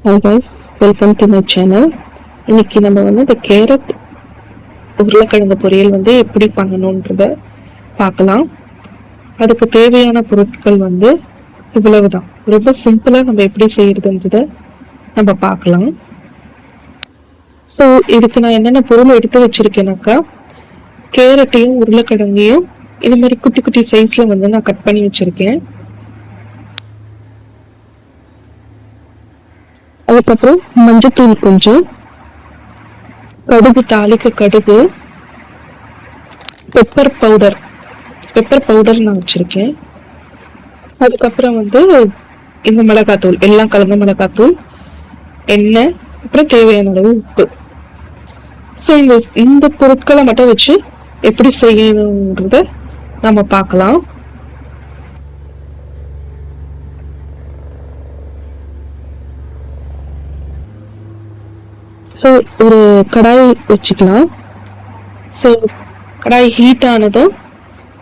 Hi guys, welcome to my channel. இன்னைக்கு நம்ம இந்த கேரட் உருளைக்கிழங்கு பொரியல் எப்படி பண்ணணும்ன்றத பார்க்கலாம். அதுக்கு தேவையான பொருட்கள் இவ்வளவுதான். ரொம்ப சிம்பிளா நம்ம எப்படி செய்யறதுன்றத நம்ம பார்க்கலாம். ஸோ இதுக்கு நான் என்னென்ன பொருள் எடுத்து வச்சிருக்கேனாக்கா, கேரட்டையும் உருளைக்கிழங்கையும் இது மாதிரி குட்டி குட்டி சைஸ்ல நான் கட் பண்ணி வச்சிருக்கேன். அதுக்கப்புறம் மஞ்சத்தூள் கொஞ்சம், கடுகு தாளிக்க கடுகு, பெப்பர் பவுடர் நான் வச்சிருக்கேன். அதுக்கப்புறம் இந்த மிளகாத்தூள், எல்லாம் கலந்த மிளகாத்தூள், எண்ணெய், அப்புறம் தேவையான அளவு உப்பு. ஸோ இந்த பொருட்களை மட்டும் வச்சு எப்படி செய்யணுன்றத நம்ம பார்க்கலாம். ஸோ ஒரு கடாய் வச்சுக்கலாம். ஸோ கடாய் ஹீட் ஆனதும்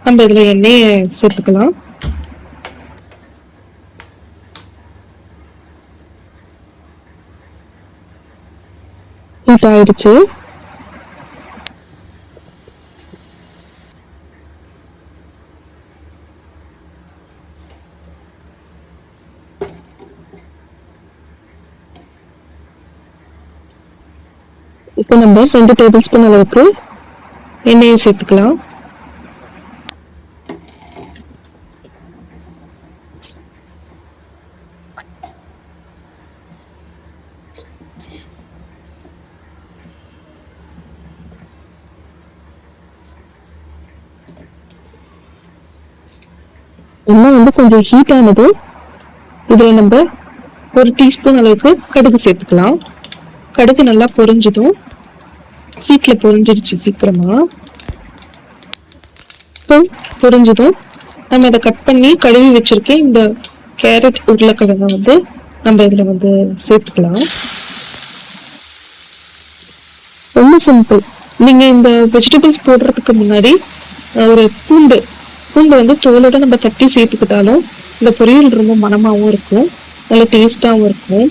நம்ம இதில் எண்ணெயை சேர்த்துக்கலாம். ஹீட் ஆயிடுச்சு. இப்போ நம்ம 2 டேபிள் ஸ்பூன் அளவுக்கு எண்ணெயை சேர்த்துக்கலாம். எண்ணெய் கொஞ்சம் ஹீட் ஆனது, இதுல நம்ம 1 டீஸ்பூன் அளவுக்கு கடுகு சேர்த்துக்கலாம். கடுகு நல்லா பொரிஞ்சதும், ஹீட்ல பொரிஞ்சிருச்சு சீக்கிரமா. பொரிஞ்சதும் நம்ம இதை கட் பண்ணி கழுவி வச்சிருக்கேன் இந்த கேரட் உருளைக்கிழங்கை நம்ம இதுல சேர்த்துக்கலாம். ரொம்ப சிம்பிள். நீங்க இந்த வெஜிடபிள்ஸ் போடுறதுக்கு முன்னாடி ஒரு பூண்டு தோலோட நம்ம தட்டி சேர்த்துக்கிட்டாலும் இந்த பொரியல் ரொம்ப மணமாவும் இருக்கும், நல்ல டேஸ்டாவும் இருக்கும்.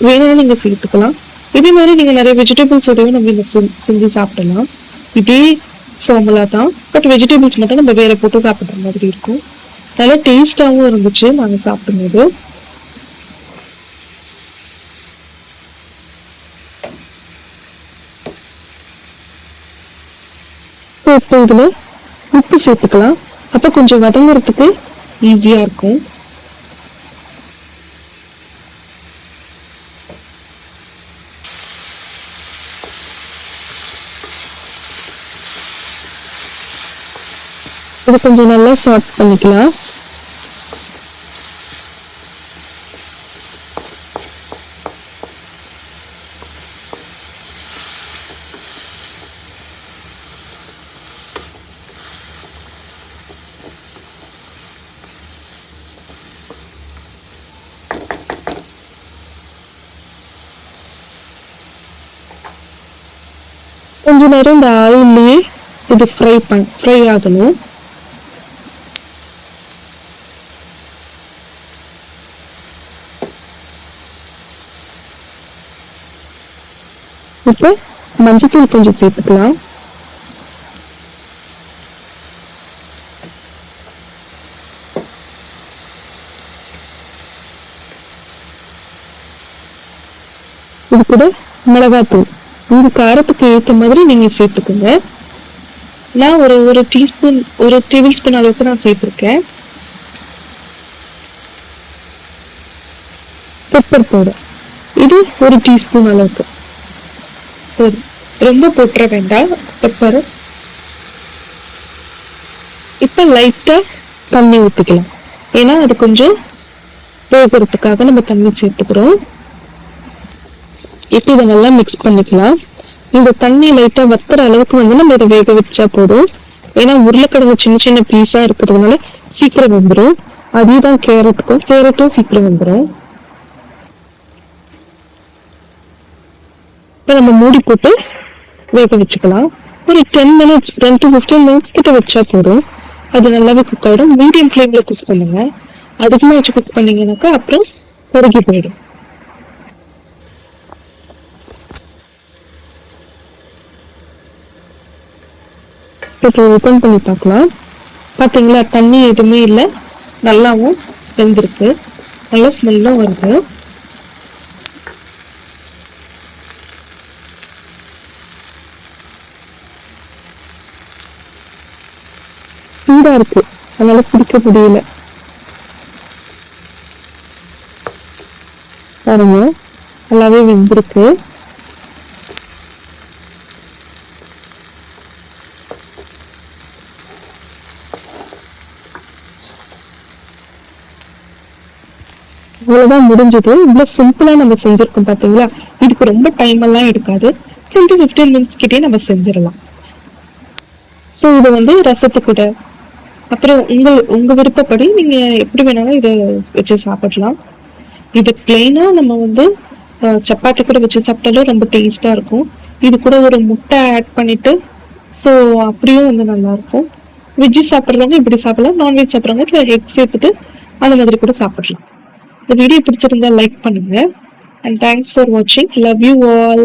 வேணாலும் நீங்க சேர்த்துக்கலாம். இதே மாதிரி நீங்க நிறைய வெஜிடபிள்ஸோடய நம்ம இந்த செஞ்சு சாப்பிடலாம். இதே ஃபார்முலா தான், பட் வெஜிடபிள்ஸ் மட்டும் நம்ம வேற போட்டு சாப்பிட்ற மாதிரி இருக்கும். நல்லா டேஸ்டாவும் இருந்துச்சு நாங்க சாப்பிடும்போது. ஸோ இப்போ இதுல உப்பு சேர்த்துக்கலாம். அப்ப கொஞ்சம் வதங்குறதுக்கு ஈஸியா இருக்கும். இது கொஞ்சம் நல்லா சாட் பண்ணிக்கலாம். கொஞ்ச நேரம் இந்த ஆயிலே இது ஃப்ரை ஆகணும். இப்போ மஞ்சத்தூள் கொஞ்சம் சேர்த்துக்கலாம். இது கூட மிளகாத்தூள் உங்க காரத்துக்கு ஏற்ற மாதிரி நீங்க சேர்த்துக்கோங்க. நான் ஒரு டேபிள் ஸ்பூன் அளவுக்கு நான் சேர்த்திருக்கேன். பெப்பர் பவுடர் இது 1 டீஸ்பூன் அளவுக்கு. ரொம்ப போட்டுற வேண்டாம் பெப்பர். இப்ப லைட்டா தண்ணி ஊத்திக்கலாம், ஏன்னா அது கொஞ்சம் வேகிறதுக்காக நம்ம தண்ணி சேர்த்துக்கிறோம். இப்ப இதை நல்லா மிக்ஸ் பண்ணிக்கலாம். இந்த தண்ணி லைட்டா வத்துற அளவுக்கு நம்ம இதை வேக வச்சா போதும். ஏன்னா உருளைக்கிழங்கு சின்ன சின்ன பீஸா இருக்கிறதுனால சீக்கிரம் வந்துடும். அதேதான் கேரட்டும் சீக்கிரம் வந்துடும். இப்ப நம்ம மூடி போட்டு வேக வச்சுக்கலாம். ஒரு 10 to 15 மினிட்ஸ் கிட்ட வச்சா போதும். அது நல்லாவே குக் ஆயிடும். மீடியம் ஃப்ளேம்ல குக் பண்ணுங்க. அதிகமா வச்சு குக் பண்ணீங்கன்னாக்கா அப்புறம் கருகி போயிடும். இப்போ ஓப்பன் பண்ணி பார்க்கலாம். பார்த்தீங்களா, தண்ணி எதுவுமே இல்லை, நல்லாவும் வெந்திருக்கு, நல்லா ஸ்மெல்லும் வருது. சூடா இருக்கு, அதனால பிடிக்க முடியல. பாருங்க, நல்லாவே வெந்திருக்கு. இவ்வளவுதான் முடிஞ்சது. இவ்வளவு சிம்பிளா நம்ம செஞ்சிருக்கோம் பாத்தீங்களா. இதுக்கு ரொம்ப டைம் எல்லாம் எடுக்காது, 10-15 மினிட்ஸ் கிட்டே நம்ம செஞ்சிடலாம். ஸோ இது வந்து ரசத்துக்கூட, அப்புறம் உங்க விருப்பப்படி நீங்க எப்படி வேணாலும் இதை வச்சு சாப்பிடலாம். இது பிளெயினா நம்ம வந்து சப்பாத்தி கூட வச்சு சாப்பிட்டாலும் ரொம்ப டேஸ்டா இருக்கும். இது கூட ஒரு முட்டை ஆட் பண்ணிட்டு, ஸோ அப்படியும் வந்து நல்லா இருக்கும். வெஜ்ஜு சாப்பிட்றவங்க இப்படி சாப்பிடலாம், நான்வெஜ் சாப்பிட்றவங்க இதில் எக் சேர்த்துட்டு அந்த மாதிரி கூட சாப்பிடலாம். இந்த வீடியோ பிடிச்சிருந்தா லைக் பண்ணுங்க. அண்ட் தேங்க்ஸ் ஃபார் வாட்சிங். Love you all.